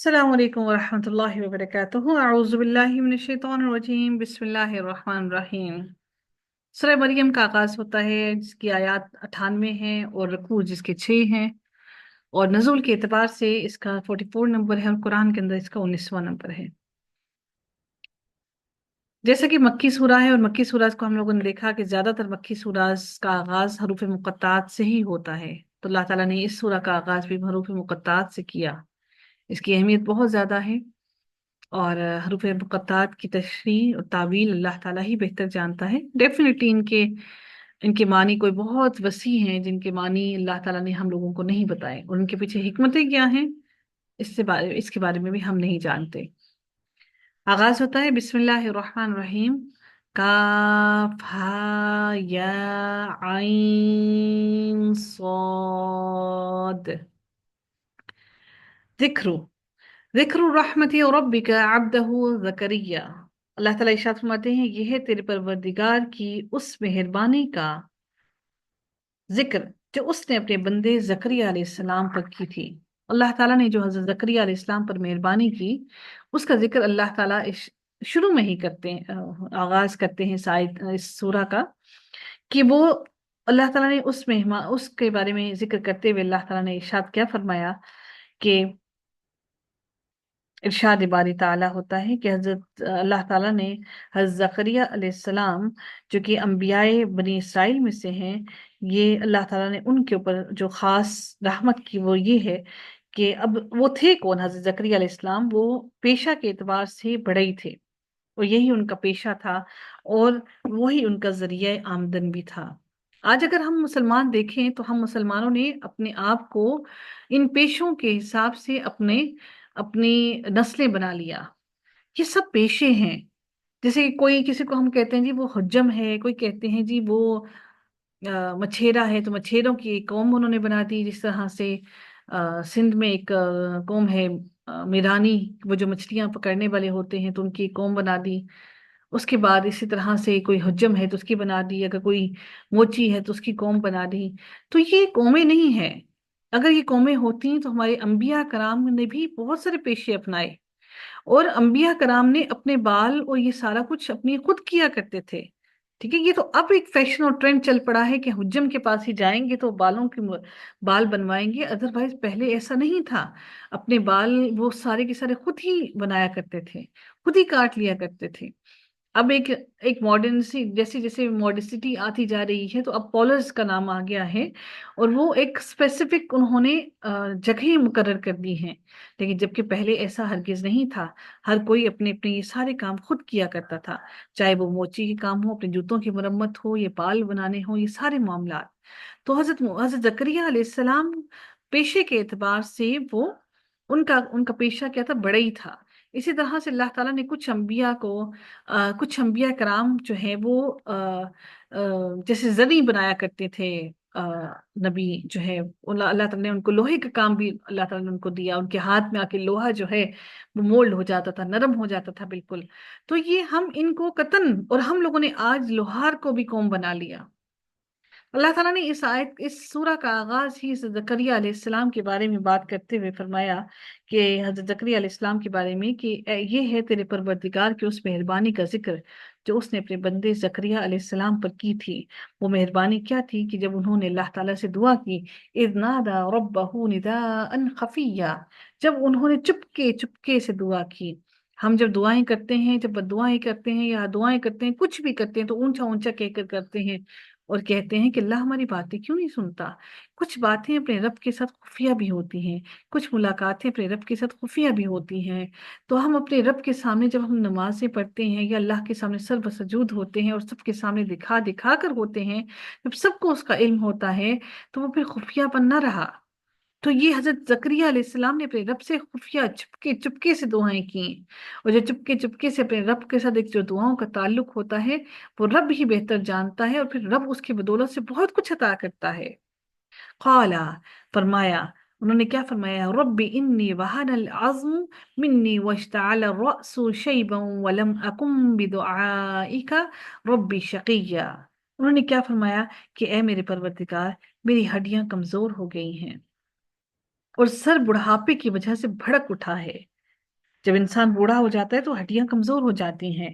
السلام علیکم ورحمۃ اللہ وبرکاتہ اعوذ باللہ من الشیطان الرجیم بسم اللہ الرحمن الرحیم۔ سورہ مریم کا آغاز ہوتا ہے جس کی آیات 98 ہیں اور رکوع جس کے 6 ہیں، اور نزول کے اعتبار سے اس کا 44 نمبر ہے اور قرآن کے اندر اس کا 19واں نمبر ہے۔ جیسا کہ مکی سورہ ہے اور مکی سورہ کو ہم لوگوں نے دیکھا کہ زیادہ تر مکی سورہ کا آغاز حروف مقطعات سے ہی ہوتا ہے، تو اللہ تعالیٰ نے اس سورہ کا آغاز بھی حروف مقطعات سے کیا۔ اس کی اہمیت بہت زیادہ ہے، اور حروف مقطعات کی تشریح اور تعویل اللہ تعالیٰ ہی بہتر جانتا ہے۔ ڈیفینیٹلی ان کے معنی کوئی بہت وسیع ہیں جن کے معنی اللہ تعالیٰ نے ہم لوگوں کو نہیں بتائے، اور ان کے پیچھے حکمتیں کیا ہیں اس کے بارے میں بھی ہم نہیں جانتے۔ آغاز ہوتا ہے بسم اللہ الرحمن الرحیم، کاف ہا یا عین صاد۔ ذکر ذکر رحمت ربک عبدہ زکریا۔ اللہ تعالیٰ ارشاد فرماتے ہیں یہ ہے تیرے پروردگار کی اس مہربانی کا ذکر جو اس نے اپنے بندے زکریا علیہ السلام پر کی تھی۔ اللہ تعالیٰ نے جو حضرت زکریا علیہ السلام پر مہربانی کی اس کا ذکر اللہ تعالیٰ شروع میں ہی کرتے ہیں، آغاز کرتے ہیں اس سورہ کا، کہ وہ اللہ تعالیٰ نے اس کے بارے میں ذکر کرتے ہوئے اللہ تعالیٰ نے ارشاد کیا فرمایا کہ ارشاد باری تعالیٰ ہوتا ہے کہ حضرت اللہ تعالیٰ نے حضرت زکریا علیہ السلام جو کہ انبیاء بنی اسرائیل میں سے ہیں، یہ اللہ تعالیٰ نے ان کے اوپر جو خاص رحمت کی وہ یہ ہے کہ اب وہ تھے کون؟ حضرت زکریا علیہ السلام وہ پیشہ کے اعتبار سے بڑے ہی تھے، اور یہی ان کا پیشہ تھا اور وہی ان کا ذریعہ آمدن بھی تھا۔ آج اگر ہم مسلمان دیکھیں تو ہم مسلمانوں نے اپنے آپ کو ان پیشوں کے حساب سے اپنی نسلیں بنا لیا۔ یہ سب پیشے ہیں، جیسے کوئی کسی کو ہم کہتے ہیں جی وہ حجم ہے، کوئی کہتے ہیں جی وہ مچھیرا ہے، تو مچھیروں کی ایک قوم انہوں نے بنا دی۔ جس طرح سے سندھ میں ایک قوم ہے میرانی، وہ جو مچھلیاں پکڑنے والے ہوتے ہیں تو ان کی ایک قوم بنا دی۔ اس کے بعد اسی طرح سے کوئی حجم ہے تو اس کی بنا دی، اگر کوئی موچی ہے تو اس کی قوم بنا دی۔ تو یہ قومیں نہیں ہیں، اگر یہ قومیں ہوتی تو ہمارے انبیاء کرام نے بھی بہت سارے پیشے اپنائے، اور انبیاء کرام نے اپنے بال اور یہ سارا کچھ اپنی خود کیا کرتے تھے۔ ٹھیک ہے، یہ تو اب ایک فیشن اور ٹرینڈ چل پڑا ہے کہ حجم کے پاس ہی جائیں گے تو بال بنوائیں گے، ادروائز پہلے ایسا نہیں تھا۔ اپنے بال وہ سارے کے سارے خود ہی بنایا کرتے تھے، خود ہی کاٹ لیا کرتے تھے۔ اب ایک ماڈرنسی جیسے جیسے ماڈرسٹی آتی جا رہی ہے تو اب پالرز کا نام آ گیا ہے، اور وہ ایک اسپیسیفک انہوں نے جگہیں مقرر کر دی ہیں، لیکن جبکہ پہلے ایسا ہرگز نہیں تھا۔ ہر کوئی اپنے اپنے یہ سارے کام خود کیا کرتا تھا، چاہے وہ موچی کے کام ہو، اپنے جوتوں کی مرمت ہو، یا بال بنانے ہو، یہ سارے معاملات۔ تو حضرت زکریا علیہ السلام پیشے کے اعتبار سے وہ ان کا پیشہ کیا تھا؟ بڑا ہی تھا۔ اسی طرح سے اللہ تعالیٰ نے کچھ انبیاء کرام جو ہیں وہ جیسے زرعی بنایا کرتے تھے، نبی جو ہے اللہ تعالیٰ نے ان کو لوہے کا کام بھی اللہ تعالیٰ نے ان کو دیا، ان کے ہاتھ میں آ کے لوہا جو ہے وہ مولڈ ہو جاتا تھا، نرم ہو جاتا تھا بالکل۔ تو یہ ہم ان کو قطن، اور ہم لوگوں نے آج لوہار کو بھی قوم بنا لیا۔ اللہ تعالیٰ نے اس سورہ کا آغاز ہی زکریا علیہ السلام کے بارے میں بات کرتے ہوئے فرمایا کہ حضرت زکریا علیہ السلام کے بارے میں کہ یہ ہے تیرے پروردگار کی اس مہربانی کا ذکر جو اس نے اپنے بندے زکریا علیہ السلام پر کی تھی۔ وہ مہربانی کیا تھی کہ جب انہوں نے اللہ تعالیٰ سے دعا کی، اذ نادى ربه نداء خفیا، جب انہوں نے چپکے چپکے سے دعا کی۔ ہم جب دعائیں کرتے ہیں، جب دعائیں کرتے ہیں یا دعائیں کرتے ہیں، کچھ بھی کرتے ہیں تو اونچا اونچا کہہ کر کرتے ہیں، اور کہتے ہیں کہ اللہ ہماری باتیں کیوں نہیں سنتا۔ کچھ باتیں اپنے رب کے ساتھ خفیہ بھی ہوتی ہیں، کچھ ملاقاتیں اپنے رب کے ساتھ خفیہ بھی ہوتی ہیں۔ تو ہم اپنے رب کے سامنے جب ہم نمازیں پڑھتے ہیں یا اللہ کے سامنے سر بسجود ہوتے ہیں اور سب کے سامنے دکھا دکھا کر ہوتے ہیں، جب سب کو اس کا علم ہوتا ہے تو وہ پھر خفیہ پن نہ رہا۔ تو یہ حضرت زکریا علیہ السلام نے اپنے رب سے خفیہ چپکے چپکے سے دعائیں کی، اور جو چپکے چپکے سے اپنے رب کے ساتھ ایک جو دعاؤں کا تعلق ہوتا ہے وہ رب ہی بہتر جانتا ہے، اور پھر رب اس کی بدولت سے بہت کچھ عطا کرتا ہے۔ قالا، فرمایا، انہوں نے کیا فرمایا؟ رب انی وہن العظم منی واشتعل الرأس شیبا ولم اکم بدعائک رب شقیا۔ انہوں نے کیا فرمایا کہ اے میرے پروردگار، میری ہڈیاں کمزور ہو گئی ہیں اور سر بڑھاپے کی وجہ سے بھڑک اٹھا ہے۔ جب انسان بوڑھا ہو جاتا ہے تو ہڈیاں کمزور ہو جاتی ہیں،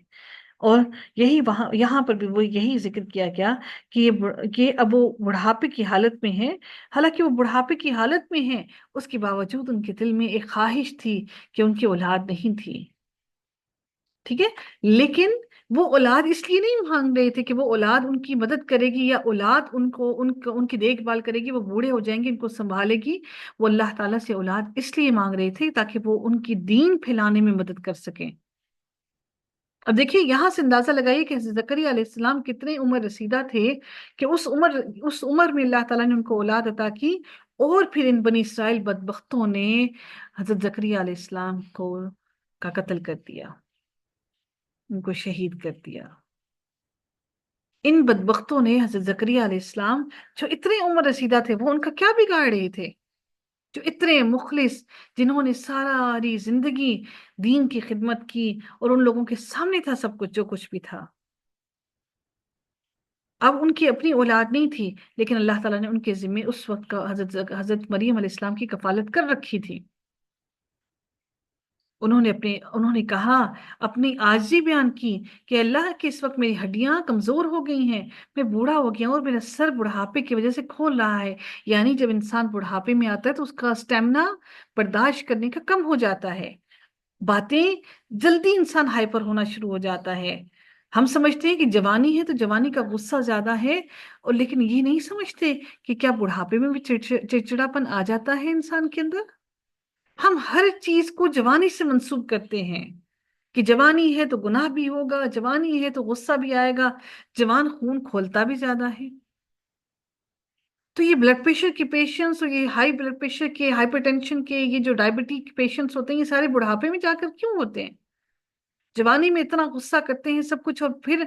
اور یہی وہاں یہاں پر بھی وہ یہی ذکر کیا گیا کہ یہ اب وہ بڑھاپے کی حالت میں ہے، حالانکہ وہ بڑھاپے کی حالت میں ہیں، اس کے باوجود ان کے دل میں ایک خواہش تھی کہ ان کی اولاد نہیں تھی، ٹھیک ہے، لیکن وہ اولاد اس لیے نہیں مانگ رہے تھے کہ وہ اولاد ان کی مدد کرے گی یا اولاد ان کی دیکھ بھال کرے گی، وہ بوڑھے ہو جائیں گے ان کو سنبھالے گی، وہ اللہ تعالیٰ سے اولاد اس لیے مانگ رہے تھے تاکہ وہ ان کی دین پھیلانے میں مدد کر سکیں۔ اب دیکھیے یہاں سے اندازہ لگائیے کہ حضرت زکریا علیہ السلام کتنے عمر رسیدہ تھے کہ اس عمر میں اللہ تعالیٰ نے ان کو اولاد عطا کی، اور پھر ان بنی اسرائیل بدبختوں نے حضرت زکریا علیہ السلام کا قتل کر دیا، ان کو شہید کر دیا۔ ان بدبختوں نے حضرت زکریا علیہ السلام جو اتنے عمر رسیدہ تھے، وہ ان کا کیا بگاڑ رہے تھے؟ جو اتنے مخلص، جنہوں نے ساری زندگی دین کی خدمت کی، اور ان لوگوں کے سامنے تھا سب کچھ جو کچھ بھی تھا۔ اب ان کی اپنی اولاد نہیں تھی، لیکن اللہ تعالیٰ نے ان کے ذمے اس وقت کا حضرت مریم علیہ السلام کی کفالت کر رکھی تھی۔ انہوں نے کہا، اپنی عاجزی بیان کی کہ اللہ کہ اس وقت میری ہڈیاں کمزور ہو گئی ہیں، میں بوڑھا ہو گیا ہوں، اور میرا سر بڑھاپے کی وجہ سے کھول رہا ہے۔ یعنی جب انسان بڑھاپے میں آتا ہے تو اس کا اسٹیمنا برداشت کرنے کا کم ہو جاتا ہے، باتیں جلدی انسان ہائپر ہونا شروع ہو جاتا ہے۔ ہم سمجھتے ہیں کہ جوانی ہے تو جوانی کا غصہ زیادہ ہے، اور لیکن یہ نہیں سمجھتے کہ کیا بڑھاپے میں بھی چڑچڑاپن آ جاتا ہے انسان کے اندر۔ ہم ہر چیز کو جوانی سے منسوب کرتے ہیں کہ جوانی ہے تو گناہ بھی ہوگا، جوانی ہے تو غصہ بھی آئے گا، جوان خون کھولتا بھی زیادہ ہے۔ تو یہ بلڈ پریشر کے پیشنٹس، اور یہ ہائی بلڈ پریشر کے، ہائپر ٹینشن کے، یہ جو ڈائبٹی کے پیشنٹس ہوتے ہیں، یہ سارے بڑھاپے میں جا کر کیوں ہوتے ہیں؟ جوانی میں اتنا غصہ کرتے ہیں سب کچھ، اور پھر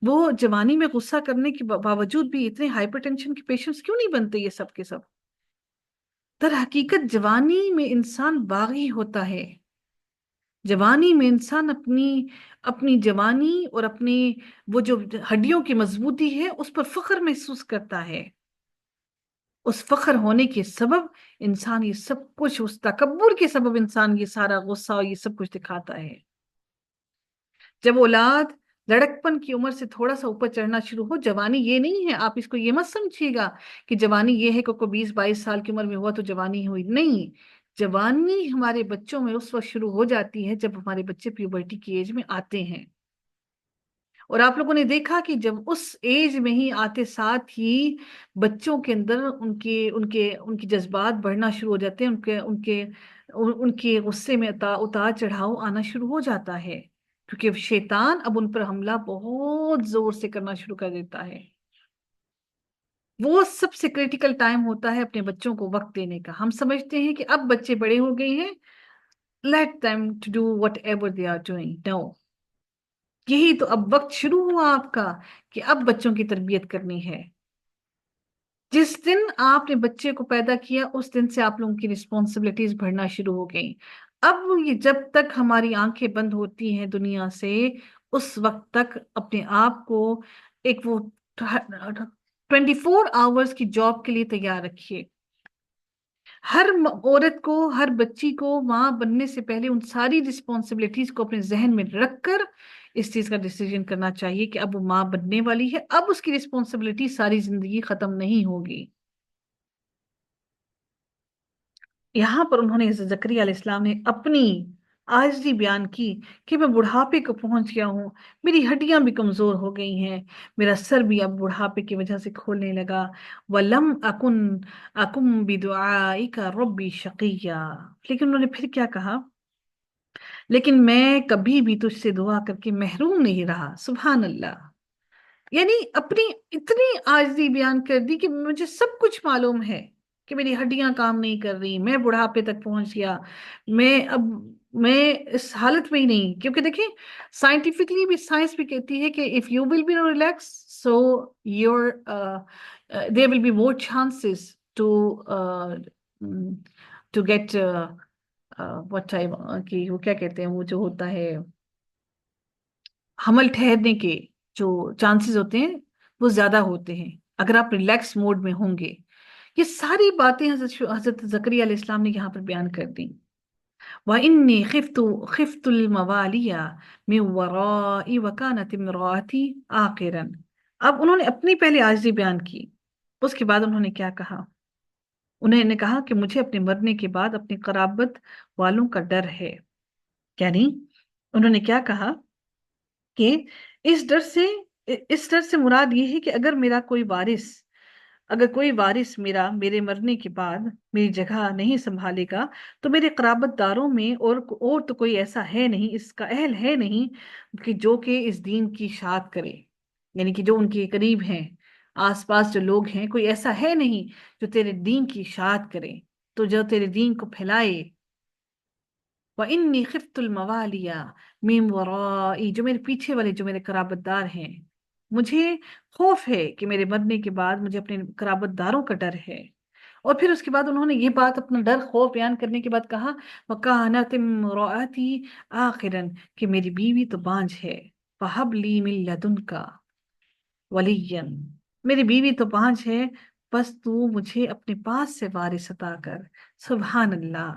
وہ جوانی میں غصہ کرنے کے باوجود بھی اتنے ہائپر ٹینشن کے پیشنٹس کیوں نہیں بنتے یہ سب کے سب؟ در حقیقت جوانی میں انسان باغی ہوتا ہے، جوانی میں انسان اپنی جوانی اور اپنی وہ جو ہڈیوں کی مضبوطی ہے اس پر فخر محسوس کرتا ہے۔ اس فخر ہونے کے سبب انسان یہ سب کچھ، اس تکبر کے سبب انسان یہ سارا غصہ اور یہ سب کچھ دکھاتا ہے۔ جب اولاد لڑکپن کی عمر سے تھوڑا سا اوپر چڑھنا شروع ہو، جوانی یہ نہیں ہے، آپ اس کو یہ مت سمجھیے گا کہ جوانی یہ ہے کہ کوئی 20-22 سال کی عمر میں ہوا تو جوانی ہوئی، نہیں۔ جوانی ہمارے بچوں میں اس وقت شروع ہو جاتی ہے جب ہمارے بچے پیوبرٹی کی ایج میں آتے ہیں، اور آپ لوگوں نے دیکھا کہ جب اس ایج میں ہی آتے ساتھ ہی بچوں کے اندر ان کے جذبات بڑھنا شروع ہو جاتے ہیں، ان کے غصے میں اتار چڑھاؤ آنا شروع ہو جاتا ہے، کیونکہ شیطان اب ان پر حملہ بہت زور سے کرنا شروع کر دیتا ہے۔ وہ سب سے کریٹیکل ٹائم ہوتا ہے اپنے بچوں کو وقت دینے کا۔ ہم سمجھتے ہیں کہ اب بچے بڑے ہو گئے ہیں، let them to do whatever they are doing. No. یہی تو اب وقت شروع ہوا آپ کا کہ اب بچوں کی تربیت کرنی ہے۔ جس دن آپ نے بچے کو پیدا کیا اس دن سے آپ لوگوں کی رسپانسبلٹیز بڑھنا شروع ہو گئیں۔ اب یہ جب تک ہماری آنکھیں بند ہوتی ہیں دنیا سے، اس وقت تک اپنے آپ کو ایک وہ 24 آورز کی جاب کے لیے تیار رکھیے۔ ہر عورت کو، ہر بچی کو ماں بننے سے پہلے ان ساری رسپانسبلٹیز کو اپنے ذہن میں رکھ کر اس چیز کا ڈیسیژن کرنا چاہیے کہ اب وہ ماں بننے والی ہے، اب اس کی رسپانسبلٹی ساری زندگی ختم نہیں ہوگی۔ یہاں پر انہوں نے حضرت زکریا علیہ السلام نے اپنی عاجزی بیان کی کہ میں بڑھاپے کو پہنچ گیا ہوں، میری ہڈیاں بھی کمزور ہو گئی ہیں، میرا سر بھی اب بڑھاپے کی وجہ سے کھولنے لگا۔ وَلَمْ أَكُنْ بِدُعَائِكَ رَبِّ شَقِيًّا، لیکن انہوں نے پھر کیا کہا؟ لیکن میں کبھی بھی تجھ سے دعا کر کے محروم نہیں رہا۔ سبحان اللہ! یعنی اپنی اتنی عاجزی بیان کر دی کہ مجھے سب کچھ معلوم ہے کہ میری ہڈیاں کام نہیں کر رہی، میں بڑھاپے تک پہنچ گیا، میں اس حالت میں ہی نہیں، کیونکہ دیکھیں سائنٹیفکلی بھی، سائنس بھی کہتی ہے کہ if you will be relaxed so there will be more chances to get what time کہ وہ کیا کہتے ہیں، وہ جو ہوتا ہے حمل ٹھہرنے کے جو چانسز ہوتے ہیں وہ زیادہ ہوتے ہیں اگر آپ ریلیکس موڈ میں ہوں گے۔ یہ ساری باتیں حضرت زکریا علیہ السلام نے یہاں پر بیان کر دیں۔ وَإِنِّي خِفْتُ الْمَوَالِيَ مِنْ وَرَائِي وَكَانَتِ امْرَأَتِي عَاقِرًا۔ اب انہوں نے اپنی پہلے عاجزی بیان کی، اس کے بعد انہوں نے کیا کہا؟ انہوں نے کہا کہ مجھے اپنے مرنے کے بعد اپنی قرابت والوں کا ڈر ہے۔ یعنی انہوں نے کیا کہا کہ اس ڈر سے اس ڈر سے مراد یہ ہے کہ اگر کوئی وارث میرے مرنے کے بعد میری جگہ نہیں سنبھالے گا تو میرے قرابت داروں میں اور تو کوئی ایسا ہے نہیں، اس کا اہل ہے نہیں کہ جو کہ اس دین کی اشاعت کرے، یعنی کہ جو ان کے قریب ہیں، آس پاس جو لوگ ہیں، کوئی ایسا ہے نہیں جو تیرے دین کی اشاعت کرے، تو جو تیرے دین کو پھیلائے۔ وَإِنِّي خِفْتُ الْمَوَالِيَ مِنْ وَرَائِي، جو میرے پیچھے والے جو میرے قرابت دار ہیں، مجھے خوف ہے کہ میرے مرنے کے بعد مجھے اپنے قرابت داروں کا ڈر ہے۔ اور پھر اس کے بعد انہوں نے یہ بات اپنا ڈر خوف بیان کرنے کے بعد کہا وَكَانَتِ امْرَأَتِي عَاقِرًا، کہ میری بیوی تو بانجھ ہے، فَهَبْ لِي مِن لَدُنْكَ وَلِيًّا، میری بیوی تو بانجھ ہے، بس تو مجھے اپنے پاس سے وارث عطا کر۔ سبحان اللہ،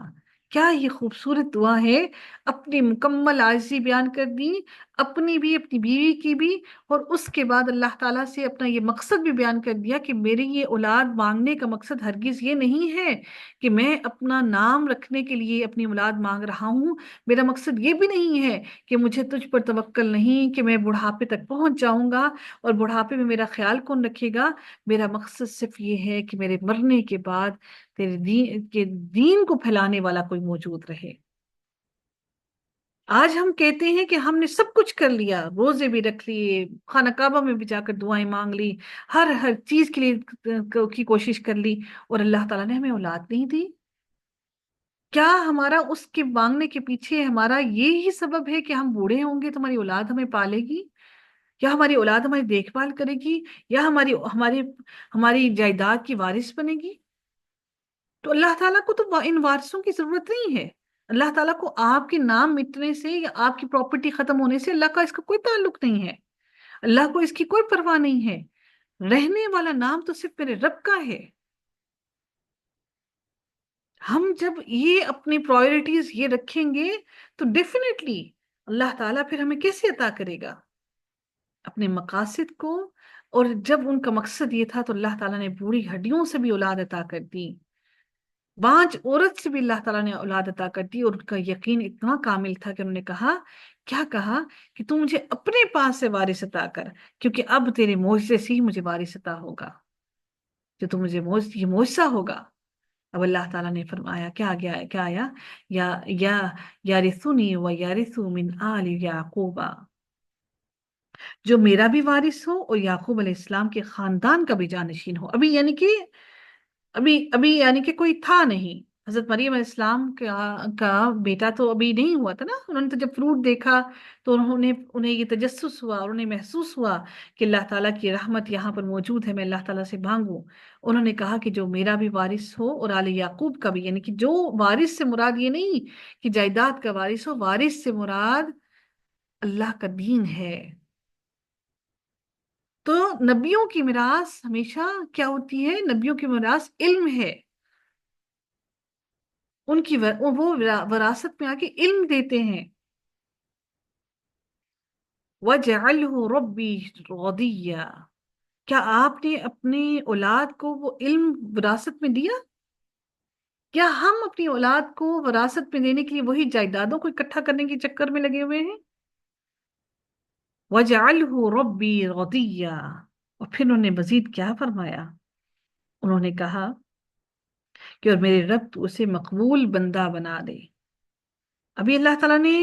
کیا یہ خوبصورت دعا ہے! اپنی مکمل عاجزی بیان کر دی، اپنی بھی، اپنی بیوی کی بھی، اور اس کے بعد اللہ تعالیٰ سے اپنا یہ مقصد بھی بیان کر دیا کہ میری یہ اولاد مانگنے کا مقصد ہرگز یہ نہیں ہے کہ میں اپنا نام رکھنے کے لیے اپنی اولاد مانگ رہا ہوں، میرا مقصد یہ بھی نہیں ہے کہ مجھے تجھ پر توکل نہیں کہ میں بڑھاپے تک پہنچ جاؤں گا اور بڑھاپے میں میرا خیال کون رکھے گا، میرا مقصد صرف یہ ہے کہ میرے مرنے کے بعد تیرے دین کو پھیلانے والا کوئی موجود رہے۔ آج ہم کہتے ہیں کہ ہم نے سب کچھ کر لیا، روزے بھی رکھ لیے، خانہ کعبہ میں بھی جا کر دعائیں مانگ لی، ہر چیز کے لیے کی کوشش کر لی، اور اللہ تعالیٰ نے ہمیں اولاد نہیں دی۔ کیا ہمارا اس کے مانگنے کے پیچھے ہمارا یہی سبب ہے کہ ہم بوڑھے ہوں گے تو ہماری اولاد ہمیں پالے گی، یا ہماری اولاد ہماری دیکھ بھال کرے گی، یا ہماری جائیداد کی وارث بنے گی؟ تو اللہ تعالیٰ کو تو ان وارثوں کی ضرورت نہیں ہے۔ اللہ تعالیٰ کو آپ کے نام مٹنے سے یا آپ کی پراپرٹی ختم ہونے سے اللہ کا اس کا کوئی تعلق نہیں ہے، اللہ کو اس کی کوئی پرواہ نہیں ہے۔ رہنے والا نام تو صرف میرے رب کا ہے۔ ہم جب یہ اپنی پرائورٹیز یہ رکھیں گے تو ڈیفینیٹلی اللہ تعالیٰ پھر ہمیں کیسے عطا کرے گا اپنے مقاصد کو؟ اور جب ان کا مقصد یہ تھا تو اللہ تعالیٰ نے بوڑھی ہڈیوں سے بھی اولاد عطا کر دی، بانج عورت سے بھی اللہ تعالیٰ نے اولاد عطا کر دی، اور ان کا یقین اتنا کامل تھا کہ انہوں نے کہا، کیا کہا کہ تو مجھے اپنے پاس سے وارث عطا کر، کیونکہ اب تیرے معجزے سے ہی مجھے وارث عطا ہوگا، جو تو مجھے یہ معجزہ ہوگا۔ اب اللہ تعالیٰ نے فرمایا، کیا آیا، یا یارثنی و یارث من آل یعقوب، جو میرا بھی وارث ہو اور یعقوب علیہ السلام کے خاندان کا بھی جانشین ہو۔ ابھی یعنی کہ کوئی تھا نہیں، حضرت مریم علیہ السلام کا بیٹا تو ابھی نہیں ہوا تھا نا۔ انہوں نے تو جب فروٹ دیکھا تو انہیں یہ تجسس ہوا اور انہیں محسوس ہوا کہ اللہ تعالیٰ کی رحمت یہاں پر موجود ہے، میں اللہ تعالیٰ سے مانگوں۔ انہوں نے کہا کہ جو میرا بھی وارث ہو اور آل یعقوب کا بھی، یعنی کہ جو وارث سے مراد یہ نہیں کہ جائیداد کا وارث ہو، وارث سے مراد اللہ کا دین ہے۔ تو نبیوں کی میراث ہمیشہ کیا ہوتی ہے؟ نبیوں کی میراث علم ہے۔ وہ وراثت میں آ کے علم دیتے ہیں۔ وَجَعَلْهُ رَبِّي رَضِيًّا، کیا آپ نے اپنی اولاد کو وہ علم وراثت میں دیا؟ کیا ہم اپنی اولاد کو وراثت میں دینے کے لیے وہی جائیدادوں کو اکٹھا کرنے کے چکر میں لگے ہوئے ہیں؟ وَجَعَلْهُ رَبِّي رَضِيًّا، اور پھر انہوں نے مزید کیا فرمایا؟ انہوں نے کہا کہ اور میرے رب تو اسے مقبول بندہ بنا دے۔ ابھی اللہ تعالیٰ نے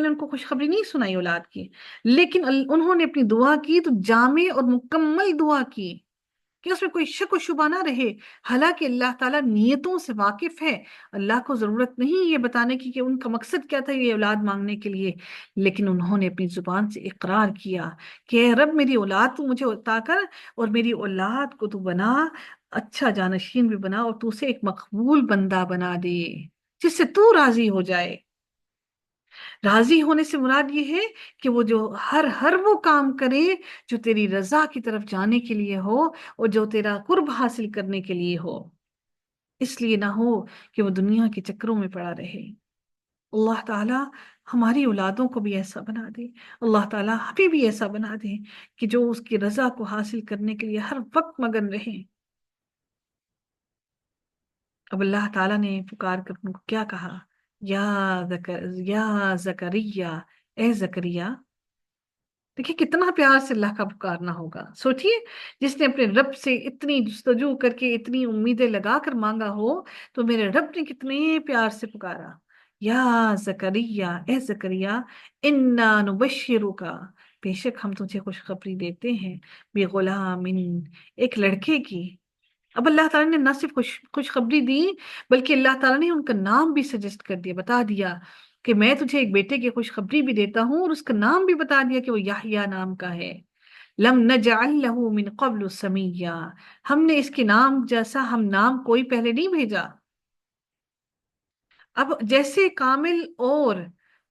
ان کو خوشخبری نہیں سنائی اولاد کی، لیکن انہوں نے اپنی دعا کی تو جامع اور مکمل دعا کی کہ اس میں کوئی شک و شبہ نہ رہے۔ حالانکہ اللہ تعالیٰ نیتوں سے واقف ہے، اللہ کو ضرورت نہیں یہ بتانے کی کہ ان کا مقصد کیا تھا یہ اولاد مانگنے کے لیے، لیکن انہوں نے اپنی زبان سے اقرار کیا کہ اے رب میری اولاد تو مجھے عطا کر، اور میری اولاد کو تو بنا اچھا جانشین بھی بنا، اور تو اسے ایک مقبول بندہ بنا دے جس سے تو راضی ہو جائے۔ راضی ہونے سے مراد یہ ہے کہ وہ جو ہر وہ کام کرے جو تیری رضا کی طرف جانے کے لیے ہو اور جو تیرا قرب حاصل کرنے کے لیے ہو۔ اس لیے نہ ہو کہ وہ دنیا کے چکروں میں پڑا رہے۔ اللہ تعالیٰ ہماری اولادوں کو بھی ایسا بنا دے، اللہ تعالیٰ ہمیں بھی ایسا بنا دے کہ جو اس کی رضا کو حاصل کرنے کے لیے ہر وقت مگن رہیں۔ اب اللہ تعالیٰ نے پکار کر ان کو کیا کہا؟ یا یا زکریا، اے زکریا۔ دیکھیے کتنا پیار سے اللہ کا پکارنا ہوگا، سوچئے جس نے اپنے رب سے اتنی جستجو کر کے اتنی امیدیں لگا کر مانگا ہو، تو میرے رب نے کتنے پیار سے پکارا۔ یا زکریا، اے زکریا، انا نبشرک، بے شک ہم تجھے خوشخبری دیتے ہیں، بغلام، ایک لڑکے کی۔ اب اللہ تعالیٰ نے نہ صرف خوشخبری دی، بلکہ اللہ تعالیٰ نے ان کا نام بھی سجیسٹ کر دیا، بتا دیا کہ میں تجھے ایک بیٹے کی خوشخبری بھی دیتا ہوں، اور اس کا نام بھی بتا دیا کہ وہ یحییٰ نام کا ہے۔ لم نجعل له من قبل سمیا، ہم نے اس کے نام جیسا ہم نام کوئی پہلے نہیں بھیجا۔ اب جیسے کامل اور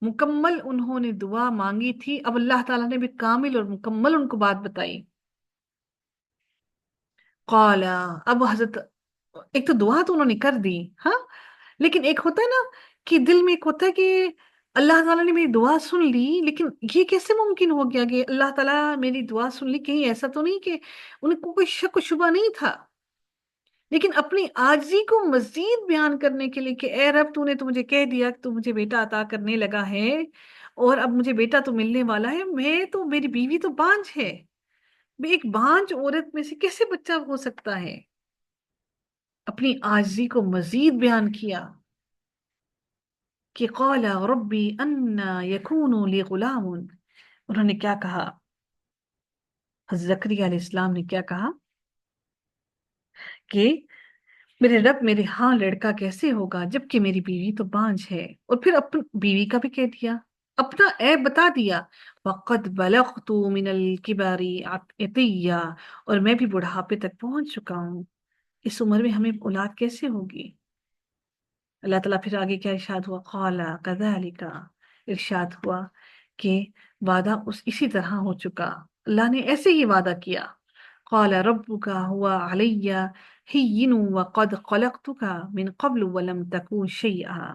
مکمل انہوں نے دعا مانگی تھی، اب اللہ تعالیٰ نے بھی کامل اور مکمل ان کو بات بتائی۔ قال، اب حضرت ایک تو دعا تو انہوں نے کر دی، ہاں، لیکن ایک ہوتا ہے نا کہ دل میں ایک ہوتا ہے کہ اللہ تعالیٰ نے میری دعا سن لی، لیکن یہ کیسے ممکن ہو گیا کہ اللہ تعالیٰ میری دعا سن لی؟ کہیں ایسا تو نہیں کہ ان کو کوئی شک و شبہ نہیں تھا، لیکن اپنی عاجزی کو مزید بیان کرنے کے لیے کہ اے رب، تو نے تو مجھے کہہ دیا کہ تو مجھے بیٹا عطا کرنے لگا ہے، اور اب مجھے بیٹا تو ملنے والا ہے، میں تو، میری بیوی تو بانجھ ہے، ایک بانجھ عورت میں سے کیسے بچہ ہو سکتا ہے؟ اپنی عاجزی کو مزید بیان کیا کہ قال ربی انا یکون لی غلام، انہوں نے کیا کہا؟ حضرت زکریا علیہ السلام نے کیا کہا کہ میرے رب، میرے ہاں لڑکا کیسے ہوگا جبکہ میری بیوی تو بانجھ ہے؟ اور پھر اپنی بیوی کا بھی کہہ دیا، اپنا عیب بتا دیا، وقد بلغت من الکبر عتیہ، اور میں بھی بڑھاپے تک پہنچ چکا ہوں، اس عمر میں ہمیں اولاد کیسے ہوگی؟ اللہ تعالیٰ پھر آگے کیا ارشاد ہوا؟ قال کذالک، ارشاد ہوا کہ وعدہ اسی طرح ہو چکا، اللہ نے ایسے ہی وعدہ کیا۔ قال ربک هو علی ہین وقد خلقتک من قبل ولم تکن شیئا،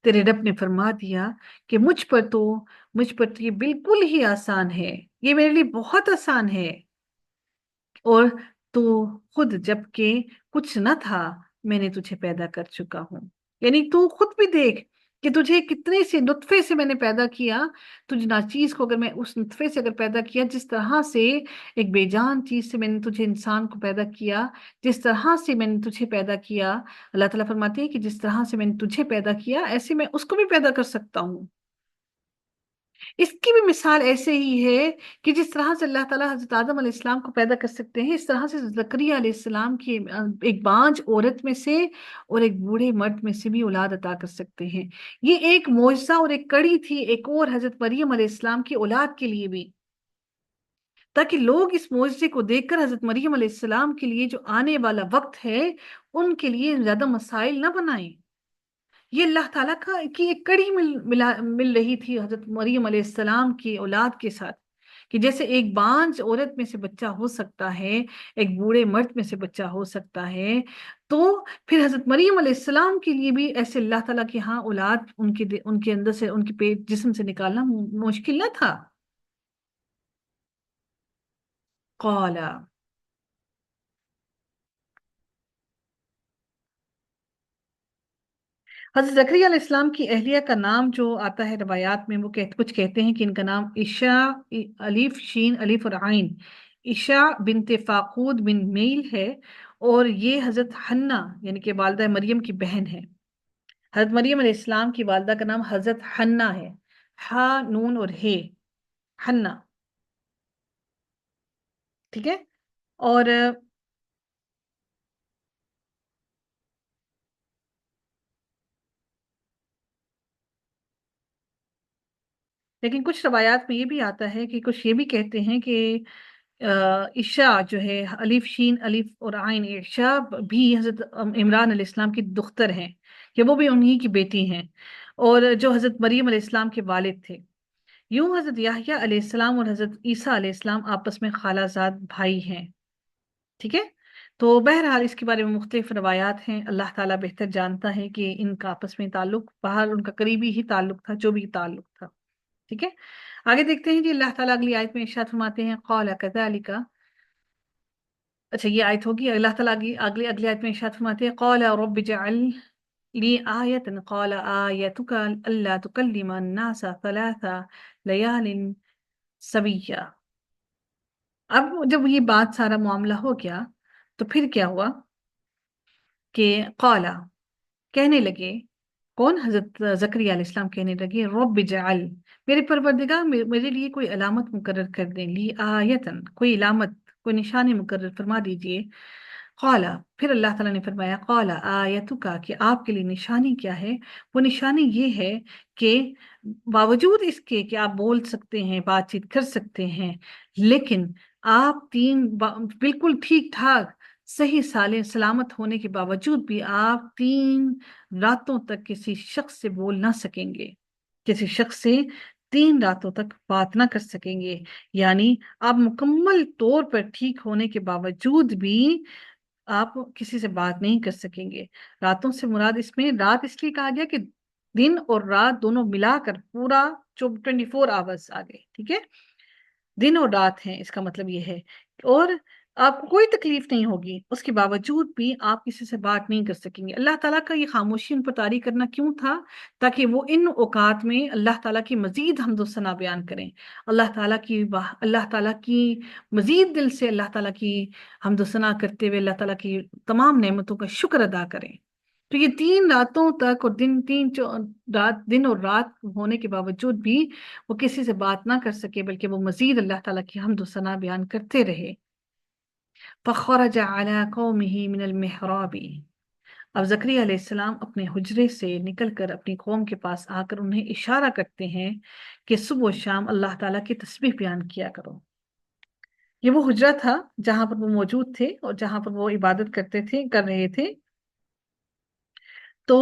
تیرے رب نے فرما دیا کہ مجھ پر تو یہ بالکل ہی آسان ہے، یہ میرے لیے بہت آسان ہے، اور تو خود جب کہ کچھ نہ تھا میں نے تجھے پیدا کر چکا ہوں۔ یعنی تو خود بھی دیکھ کہ تجھے کتنے سے نطفے سے میں نے پیدا کیا، تجھ ناچیز کو اگر میں اس نطفے سے اگر پیدا کیا، جس طرح سے ایک بے جان چیز سے میں نے تجھے انسان کو پیدا کیا، جس طرح سے میں نے تجھے پیدا کیا، اللہ تعالیٰ فرماتے ہیں کہ جس طرح سے میں نے تجھے پیدا کیا، ایسے میں اس کو بھی پیدا کر سکتا ہوں۔ اس کی بھی مثال ایسے ہی ہے کہ جس طرح سے اللہ تعالیٰ حضرت آدم علیہ السلام کو پیدا کر سکتے ہیں، اس طرح سے زکریا علیہ السلام کی ایک بانجھ عورت میں سے اور ایک بوڑھے مرد میں سے بھی اولاد عطا کر سکتے ہیں۔ یہ ایک معجزہ اور ایک کڑی تھی ایک اور حضرت مریم علیہ السلام کی اولاد کے لیے بھی، تاکہ لوگ اس معجزے کو دیکھ کر حضرت مریم علیہ السلام کے لیے جو آنے والا وقت ہے ان کے لیے زیادہ مسائل نہ بنائیں۔ یہ اللہ تعالیٰ کی ایک کڑی مل رہی تھی حضرت مریم علیہ السلام کی اولاد کے ساتھ، کہ جیسے ایک بانجھ عورت میں سے بچہ ہو سکتا ہے، ایک بوڑھے مرد میں سے بچہ ہو سکتا ہے، تو پھر حضرت مریم علیہ السلام کے لیے بھی ایسے اللہ تعالیٰ کی ہاں اولاد ان کے اندر سے، ان کے پیٹ جسم سے نکالنا مشکل نہ تھا۔ قال، حضرت زکریا علیہ السلام کی اہلیہ کا نام جو آتا ہے روایات میں، وہ کچھ کہتے ہیں کہ ان کا نام عشاء، الف شین الف اور عین، عشاء بنت فاقود بن میل ہے، اور یہ حضرت حنہ یعنی کہ والدہ مریم کی بہن ہے۔ حضرت مریم علیہ السلام کی والدہ کا نام حضرت حنہ ہے، ہا نون اور ہے، حنہ، ٹھیک ہے؟ اور لیکن کچھ روایات میں یہ بھی آتا ہے کہ کچھ یہ بھی کہتے ہیں کہ عشاء جو ہے الف شین الف اور عین، عشاء بھی حضرت عمران علیہ السلام کی دختر ہیں، کہ وہ بھی انہی کی بیٹی ہیں، اور جو حضرت مریم علیہ السلام کے والد تھے۔ یوں حضرت یحییٰ علیہ السلام اور حضرت عیسیٰ علیہ السلام آپس میں خالہ زاد بھائی ہیں، ٹھیک ہے؟ تو بہرحال اس کے بارے میں مختلف روایات ہیں، اللہ تعالیٰ بہتر جانتا ہے کہ ان کا آپس میں تعلق بہرحال ان کا قریبی ہی تعلق تھا، جو بھی تعلق تھا، ٹھیک ہے۔ آگے دیکھتے ہیں جی، اللہ تعالیٰ اگلی آیت میں ارشاد فرماتے ہیں قال كذلك، اچھا یہ آیت ہوگی، اللہ تعالیٰ اگلی آیت میں ارشاد فرماتے ہیں قال رب اجعل لی آیة قال آیتک الا تکلم الناس ثلاث لیال سویا۔ اب جب یہ بات سارا معاملہ ہو گیا تو پھر کیا ہوا کہ قالا کہنے لگے، کون؟ حضرت زکریا علیہ السلام کہنے لگے رب اجعل، میرے پروردگار میرے لیے کوئی علامت مقرر کر دیں، لی آیتن، کوئی علامت، کوئی نشانی مقرر فرما دیجئے۔ قالا، پھر اللہ تعالیٰ نے فرمایا قالا آیتک، کہ آپ کے لیے نشانی کیا ہے؟ وہ نشانی یہ ہے کہ باوجود اس کے کہ آپ بول سکتے ہیں، بات چیت کر سکتے ہیں، لیکن آپ بالکل ٹھیک ٹھاک صحیح سلامت ہونے کے باوجود بھی آپ 3 راتوں تک کسی شخص سے بول نہ سکیں گے، کسی شخص سے 3 راتوں تک بات نہ کر سکیں گے، یعنی آپ مکمل طور پر ٹھیک ہونے کے باوجود بھی آپ کسی سے بات نہیں کر سکیں گے۔ راتوں سے مراد اس میں رات اس لیے کہا گیا کہ دن اور رات دونوں ملا کر پورا 24 آورس آ گئے، ٹھیک ہے، دن اور رات ہیں، اس کا مطلب یہ ہے، اور آپ کو کوئی تکلیف نہیں ہوگی، اس کے باوجود بھی آپ کسی سے بات نہیں کر سکیں گے۔ اللہ تعالیٰ کا یہ خاموشی ان پر طاری کرنا کیوں تھا؟ تاکہ وہ ان اوقات میں اللہ تعالیٰ کی مزید حمد و ثنا بیان کریں، اللہ تعالیٰ کی مزید دل سے اللہ تعالیٰ کی حمد و ثنا کرتے ہوئے اللہ تعالیٰ کی تمام نعمتوں کا شکر ادا کریں۔ تو یہ 3 راتوں تک اور دن اور رات ہونے کے باوجود بھی وہ کسی سے بات نہ کر سکے، بلکہ وہ مزید اللہ تعالیٰ کی حمد و ثنا بیان کرتے رہے۔ فخرج على قومه من المحراب، اب زکریا علیہ السلام اپنے حجرے سے نکل کر اپنی قوم کے پاس آ کر انہیں اشارہ کرتے ہیں کہ صبح و شام اللہ تعالیٰ کی تسبیح بیان کیا کرو۔ یہ وہ حجرہ تھا جہاں پر وہ موجود تھے اور جہاں پر وہ عبادت کر رہے تھے، تو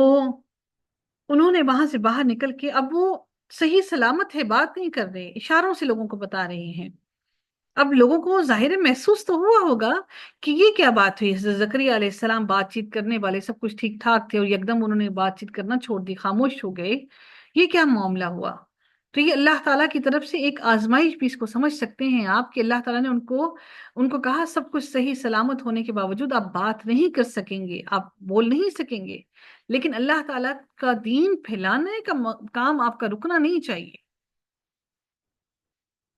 انہوں نے وہاں سے باہر نکل کے، اب وہ صحیح سلامت ہے، بات نہیں کر رہے، اشاروں سے لوگوں کو بتا رہے ہیں۔ اب لوگوں کو ظاہر محسوس تو ہوا ہوگا کہ یہ کیا بات ہوئی، حضرت زکریا علیہ السلام بات چیت کرنے والے سب کچھ ٹھیک ٹھاک تھے اور یکدم انہوں نے بات چیت کرنا چھوڑ دی، خاموش ہو گئے، یہ کیا معاملہ ہوا؟ تو یہ اللہ تعالیٰ کی طرف سے ایک آزمائش بھی اس کو سمجھ سکتے ہیں آپ کہ اللہ تعالیٰ نے ان کو کہا سب کچھ صحیح سلامت ہونے کے باوجود آپ بات نہیں کر سکیں گے، آپ بول نہیں سکیں گے، لیکن اللہ تعالیٰ کا دین پھیلانے کا کام آپ کا رکنا نہیں چاہیے۔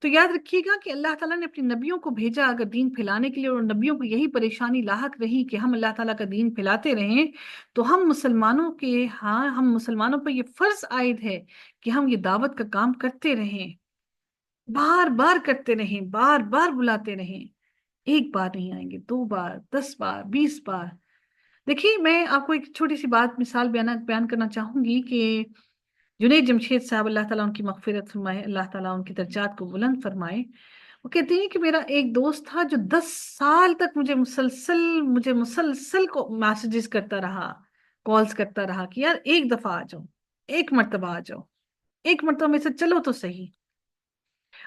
تو یاد رکھیے گا کہ اللہ تعالیٰ نے اپنے نبیوں کو بھیجا اگر دین پھیلانے کے لیے، اور نبیوں کو یہی پریشانی لاحق رہی کہ ہم اللہ تعالیٰ کا دین پھیلاتے رہیں، تو ہم مسلمانوں پر یہ فرض عائد ہے کہ ہم یہ دعوت کا کام کرتے رہیں، بار بار کرتے رہیں، بار بار بلاتے رہیں، ایک بار نہیں آئیں گے، 2 بار، 10 بار، 20 بار۔ دیکھیے میں آپ کو ایک چھوٹی سی مثال بیان کرنا چاہوں گی کہ جنید جمشید صاحب، اللہ تعالیٰ ان کی مغفرت فرمائے، اللہ تعالیٰ ان کی درجات کو بلند فرمائے، وہ کہتے ہیں کہ میرا ایک دوست تھا جو 10 سال تک مجھے مسلسل کو میسجز کرتا رہا، کالز کرتا رہا کہ یار ایک دفعہ آ جاؤ، ایک مرتبہ آ جاؤ، ایک مرتبہ میں سے چلو تو صحیح۔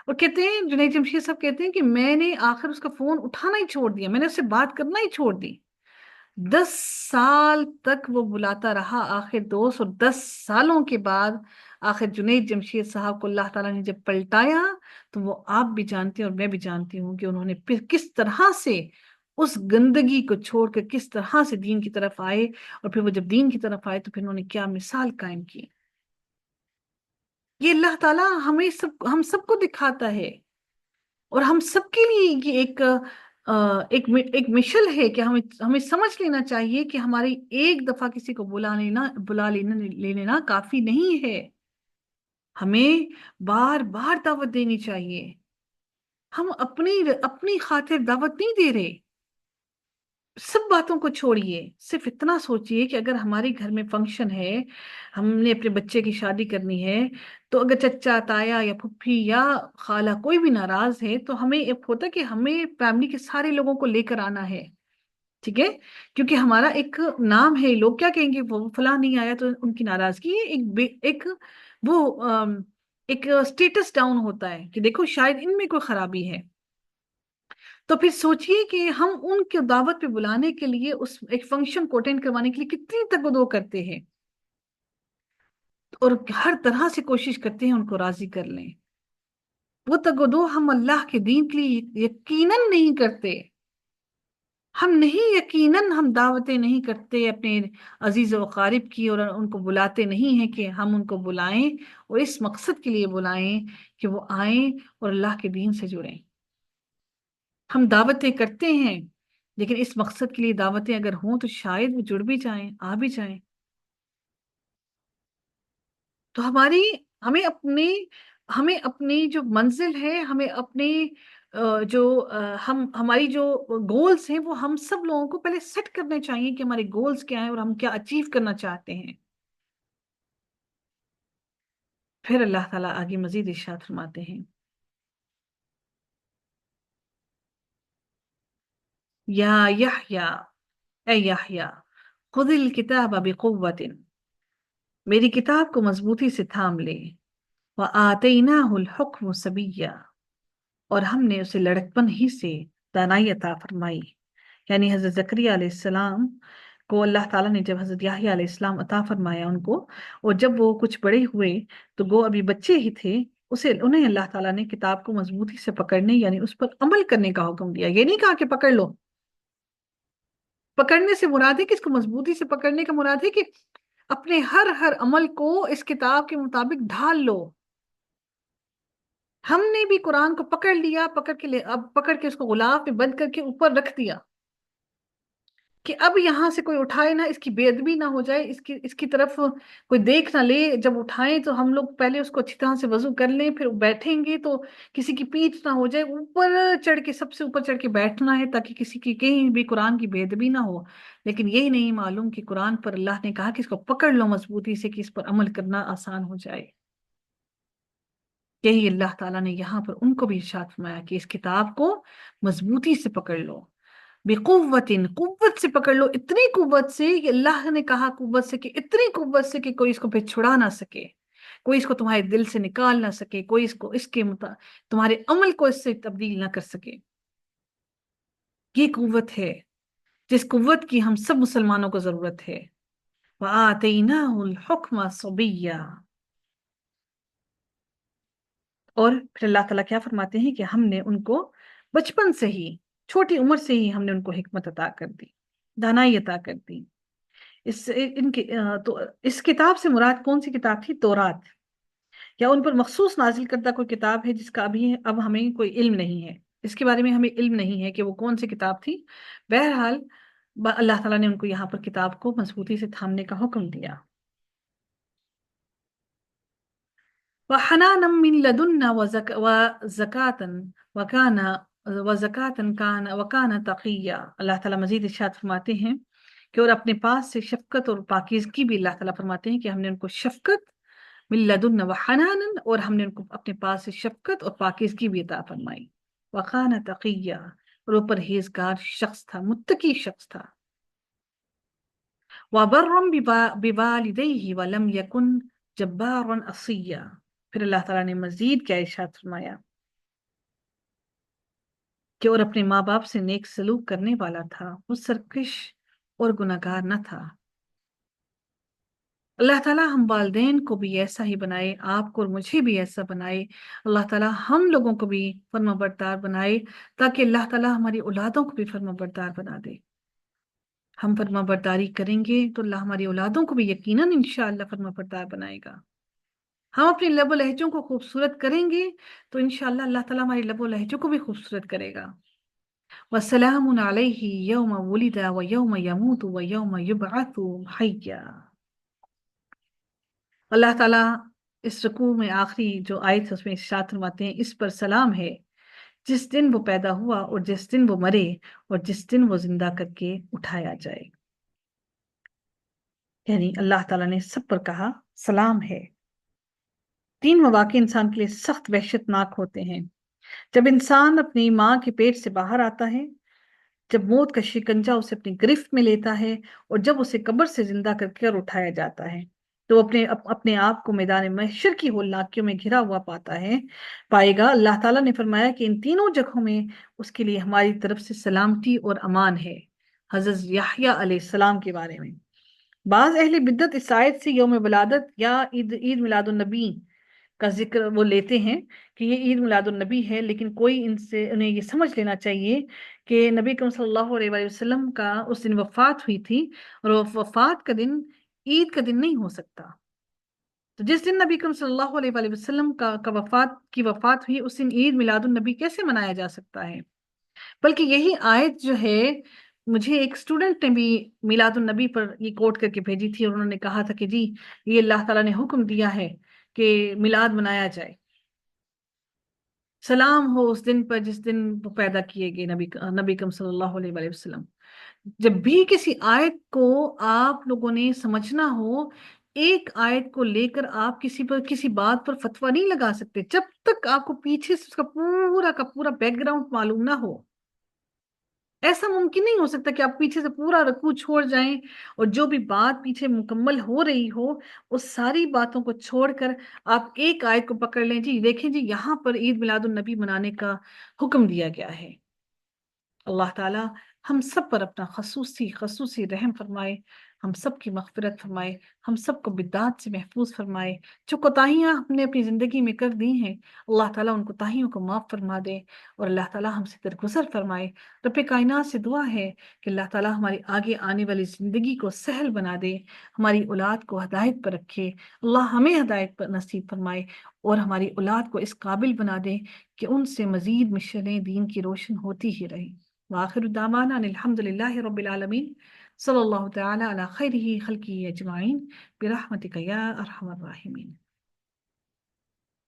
اور کہتے ہیں جنید جمشید صاحب کہتے ہیں کہ میں نے آخر اس کا فون اٹھانا ہی چھوڑ دیا، میں نے اس سے بات کرنا ہی چھوڑ دی، 10 سال تک وہ بلاتا رہا آخر دوست، اور 10 سالوں کے بعد آخر جنید جمشید صاحب کو اللہ تعالیٰ نے جب پلٹایا تو وہ آپ بھی جانتے ہیں اور میں بھی جانتی ہوں کہ انہوں نے پھر کس طرح سے اس گندگی کو چھوڑ کر کس طرح سے دین کی طرف آئے، اور پھر وہ جب دین کی طرف آئے تو پھر انہوں نے کیا مثال قائم کی۔ یہ اللہ تعالیٰ ہم سب کو دکھاتا ہے، اور ہم سب کے لیے یہ ایک مشل ہے کہ ہمیں سمجھ لینا چاہیے کہ ہماری ایک دفعہ کسی کو بلا لینا کافی نہیں ہے، ہمیں بار بار دعوت دینی چاہیے۔ ہم اپنی خاطر دعوت نہیں دے رہے، سب باتوں کو چھوڑیے، صرف اتنا سوچئے کہ اگر ہمارے گھر میں فنکشن ہے، ہم نے اپنے بچے کی شادی کرنی ہے، تو اگر چچا، تایا یا پھپھی یا خالہ کوئی بھی ناراض ہے تو ہمیں ایک ہوتا کہ ہمیں فیملی کے سارے لوگوں کو لے کر آنا ہے، ٹھیک ہے، کیونکہ ہمارا ایک نام ہے، لوگ کیا کہیں گے وہ فلاں نہیں آیا تو ان کی ناراضگی ہے، ایک سٹیٹس ڈاؤن ہوتا ہے کہ دیکھو شاید ان میں کوئی خرابی ہے۔ تو پھر سوچئے کہ ہم ان کے دعوت پہ بلانے کے لیے اس ایک فنکشن کو اٹینڈ کروانے کے لیے کتنی تک و دو کرتے ہیں، اور ہر طرح سے کوشش کرتے ہیں ان کو راضی کر لیں۔ وہ تگ و دو ہم اللہ کے دین کے لیے یقیناً نہیں کرتے، ہم نہیں، یقیناً ہم دعوتیں نہیں کرتے اپنے عزیز و اقارب کی، اور ان کو بلاتے نہیں ہیں کہ ہم ان کو بلائیں اور اس مقصد کے لیے بلائیں کہ وہ آئیں اور اللہ کے دین سے جڑیں۔ ہم دعوتیں کرتے ہیں لیکن اس مقصد کے لیے دعوتیں اگر ہوں تو شاید وہ جڑ بھی جائیں، آ بھی جائیں۔ تو ہمیں اپنی ہمیں اپنی جو منزل ہے، ہمیں اپنی جو ہماری جو گولز ہیں، وہ ہم سب لوگوں کو پہلے سیٹ کرنے چاہیے کہ ہمارے گولز کیا ہیں اور ہم کیا اچیو کرنا چاہتے ہیں۔ پھر اللہ تعالیٰ آگے مزید ارشاد فرماتے ہیں، یا یحییٰ، اے یحییٰ، خذ الکتاب بقوۃ، میری کتاب کو مضبوطی سے تھام لے، وآتیناہ الحکم صبیّا، اور ہم نے اسے لڑکپن ہی سے دانائی عطا فرمائی۔ یعنی حضرت زکریا علیہ السلام کو اللہ تعالیٰ نے جب حضرت یحییٰ علیہ السلام عطا فرمایا ان کو، اور جب وہ کچھ بڑے ہوئے تو وہ ابھی بچے ہی تھے، انہیں اللہ تعالیٰ نے کتاب کو مضبوطی سے پکڑنے، یعنی اس پر عمل کرنے کا حکم دیا۔ یہ نہیں کہا کہ پکڑ لو، پکڑنے سے مراد ہے کہ اس کو مضبوطی سے پکڑنے کا مراد ہے کہ اپنے ہر عمل کو اس کتاب کے مطابق ڈھال لو۔ ہم نے بھی قرآن کو پکڑ لیا، پکڑ کے اس کو غلاف میں بند کر کے اوپر رکھ دیا کہ اب یہاں سے کوئی اٹھائے نہ، اس کی بے ادبی نہ ہو جائے، اس کی طرف کوئی دیکھ نہ لے۔ جب اٹھائیں تو ہم لوگ پہلے اس کو اچھی طرح سے وضو کر لیں، پھر بیٹھیں گے تو کسی کی پیٹھ نہ ہو جائے، اوپر چڑھ کے، سب سے اوپر چڑھ کے بیٹھنا ہے تاکہ کسی کی کہیں بھی قرآن کی بے ادبی نہ ہو۔ لیکن یہی نہیں معلوم کہ قرآن پر اللہ نے کہا کہ اس کو پکڑ لو مضبوطی سے کہ اس پر عمل کرنا آسان ہو جائے۔ یہی اللہ تعالیٰ نے یہاں پر ان کو بھی ارشاد فرمایا کہ اس کتاب کو مضبوطی سے پکڑ لو، بقوت، قوت سے پکڑ لو، اتنی قوت سے کہ اللہ نے کہا قوت سے، کہ اتنی قوت سے کہ کوئی اس کو پھر چھڑا نہ سکے، کوئی اس کو تمہارے دل سے نکال نہ سکے، کوئی اس کو تمہارے عمل کو اس سے تبدیل نہ کر سکے۔ یہ قوت ہے جس قوت کی ہم سب مسلمانوں کو ضرورت ہے۔ وَآتَيْنَاهُ الْحُكْمَ صَبِيًّا، اور پھر اللہ تعالیٰ کیا فرماتے ہیں کہ ہم نے ان کو بچپن سے ہی، چھوٹی عمر سے ہی ہم نے ان کو حکمت عطا کر دی، دانائی عطا کر دی۔ تو اس کتاب سے مراد کون سی کتاب تھی؟ تورات، یا ان پر مخصوص نازل کردہ کوئی کتاب ہے جس کا اب ہمیں کوئی علم نہیں ہے، اس کے بارے میں ہمیں علم نہیں ہے کہ وہ کون سی کتاب تھی۔ بہرحال اللہ تعالیٰ نے ان کو یہاں پر کتاب کو مضبوطی سے تھامنے کا حکم دیا۔ وَحَنَانًا مِّن لَدُنَّا وَكَانَ تَقِيًّا، اللہ تعالیٰ مزید ارشاد فرماتے ہیں کہ اور اپنے پاس سے شفقت اور پاکیزگی بھی اللہ تعالیٰ فرماتے ہیں کہ ہم نے ان کو شفقت، مِن لَدُنَّا وَحَنَانًا، اور ہم نے ان کو اپنے پاس سے شفقت اور پاکیزگی بھی عطا فرمائی۔ وَكَانَ تَقِيًّا، اور وہ پرہیزگار شخص تھا، متقی شخص تھا۔ وَبَرًّا بِوَالِدَيْهِ وَلَمْ يَكُنْ جَبَّارًا عَصِيًّا، پھر اللہ تعالیٰ نے مزید کیا ارشاد فرمایا کہ اور اپنے ماں باپ سے نیک سلوک کرنے والا تھا، وہ سرکش اور گناہگار نہ تھا۔ اللہ تعالیٰ ہم والدین کو بھی ایسا ہی بنائے، آپ کو اور مجھے بھی ایسا بنائے۔ اللہ تعالیٰ ہم لوگوں کو بھی فرما بردار بنائے، تاکہ اللہ تعالیٰ ہماری اولادوں کو بھی فرما بردار بنا دے۔ ہم فرما برداری کریں گے تو اللہ ہماری اولادوں کو بھی یقیناً انشاءاللہ فرما بردار بنائے گا۔ ہم اپنے لب و لہجوں کو خوبصورت کریں گے تو انشاءاللہ اللہ تعالیٰ ہماری لب و لہجوں کو بھی خوبصورت کرے گا۔ وَسَلَامٌ عَلَيْهِ يَوْمَ وُلِدَ وَيَوْمَ يَمُوتُ وَيَوْمَ يُبْعَثُ حَيًّا۔ اللہ تعالیٰ اس رکوع میں آخری جو آیت ہے اس میں ارشاد فرماتے ہیں، اس پر سلام ہے جس دن وہ پیدا ہوا اور جس دن وہ مرے اور جس دن وہ زندہ کر کے اٹھایا جائے۔ یعنی اللہ تعالیٰ نے سب پر کہا سلام ہے۔ 3 مواقع انسان کے لیے سخت وحشت ناک ہوتے ہیں: جب انسان اپنی ماں کے پیٹ سے باہر آتا ہے، جب موت کا شکنجہ اسے اپنی گرفت میں لیتا ہے، اور جب اسے قبر سے زندہ کر کے اور اٹھایا جاتا ہے۔ تو اپنے آپ کو میدان محشر کی ہولناکیوں میں گھرا ہوا پائے گا۔ اللہ تعالیٰ نے فرمایا کہ ان تینوں جگہوں میں اس کے لیے ہماری طرف سے سلامتی اور امان ہے۔ حضرت یحییٰ علیہ السلام کے بارے میں بعض اہل بدعت اس آیت سے یوم ولادت یا عید میلاد النبی کا ذکر وہ لیتے ہیں کہ یہ عید میلاد النبی ہے، لیکن کوئی انہیں یہ سمجھ لینا چاہیے کہ نبی کریم صلی اللہ علیہ وآلہ وسلم کا اس دن وفات ہوئی تھی، اور وہ وفات کا دن عید کا دن نہیں ہو سکتا۔ تو جس دن نبی کریم صلی اللہ علیہ وآلہ وسلم کا وفات ہوئی، اس دن عید میلاد النبی کیسے منایا جا سکتا ہے؟ بلکہ یہی آیت جو ہے، مجھے ایک اسٹوڈنٹ نے بھی میلاد النبی پر یہ کوٹ کر کے بھیجی تھی، اور انہوں نے کہا تھا کہ جی یہ اللہ تعالیٰ نے حکم دیا ہے کہ میلاد منایا جائے، سلام ہو اس دن پر جس دن وہ پیدا کیے گئے نبی کریم صلی اللہ علیہ وآلہ وسلم۔ جب بھی کسی آیت کو آپ لوگوں نے سمجھنا ہو، ایک آیت کو لے کر آپ کسی بات پر فتویٰ نہیں لگا سکتے جب تک آپ کو پیچھے سے اس کا پورا کا پورا بیک گراؤنڈ معلوم نہ ہو۔ ایسا ممکن نہیں ہو سکتا کہ آپ پیچھے سے پورا رکوع چھوڑ جائیں، اور جو بھی بات پیچھے مکمل ہو رہی ہو اس ساری باتوں کو چھوڑ کر آپ ایک آیت کو پکڑ لیں، جی دیکھیں جی یہاں پر عید میلاد النبی منانے کا حکم دیا گیا ہے۔ اللہ تعالیٰ ہم سب پر اپنا خصوصی رحم فرمائے، ہم سب کی مغفرت فرمائے، ہم سب کو بدعات سے محفوظ فرمائے۔ جو کوتاہیاں ہم نے اپنی زندگی میں کر دی ہیں، اللہ تعالیٰ ان کوتاہیوں کو معاف فرما دے، اور اللہ تعالیٰ ہم سے درگزر فرمائے۔ رب کائنات سے دعا ہے کہ اللہ تعالیٰ ہماری آگے آنے والی زندگی کو سہل بنا دے، ہماری اولاد کو ہدایت پر رکھے، اللہ ہمیں ہدایت پر نصیب فرمائے، اور ہماری اولاد کو اس قابل بنا دے کہ ان سے مزید مشعلیں دین کی روشن ہوتی ہی رہیں۔ وآخر دعوانا ان الحمد للہ رب العالمین، صلی اللہ تعالی علی خیرہ خلقہ اجمعین، برحمتک یا ارحم الراحمین۔